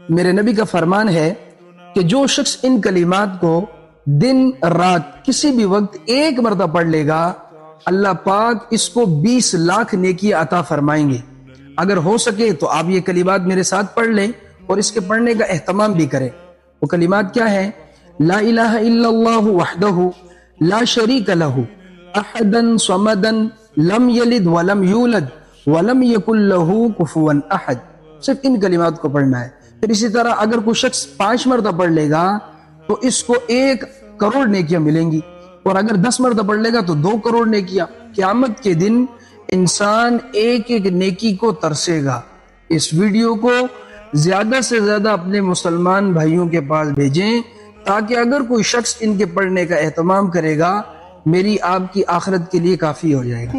میرے نبی کا فرمان ہے کہ جو شخص ان کلمات کو دن رات کسی بھی وقت ایک مرتبہ پڑھ لے گا، اللہ پاک اس کو 20 لاکھ نیکی عطا فرمائیں گے۔ اگر ہو سکے تو آپ یہ کلمات میرے ساتھ پڑھ لیں اور اس کے پڑھنے کا اہتمام بھی کریں۔ وہ کلمات کیا ہیں؟ لا الہ الا اللہ وحدہ لا شریک لہ احدا صمدا لم یلد ولم یولد ولم یکن لہ کفوا احد۔ صرف ان کلمات کو پڑھنا ہے۔ پھر اسی طرح اگر کوئی شخص 5 مرتبہ پڑھ لے گا تو اس کو 1 کروڑ نیکیاں ملیں گی، اور اگر 10 مرتبہ پڑھ لے گا تو 2 کروڑ نیکیاں۔ قیامت کے دن انسان ایک ایک نیکی کو ترسے گا۔ اس ویڈیو کو زیادہ سے زیادہ اپنے مسلمان بھائیوں کے پاس بھیجیں، تاکہ اگر کوئی شخص ان کے پڑھنے کا اہتمام کرے گا، میری آپ کی آخرت کے لیے کافی ہو جائے گا۔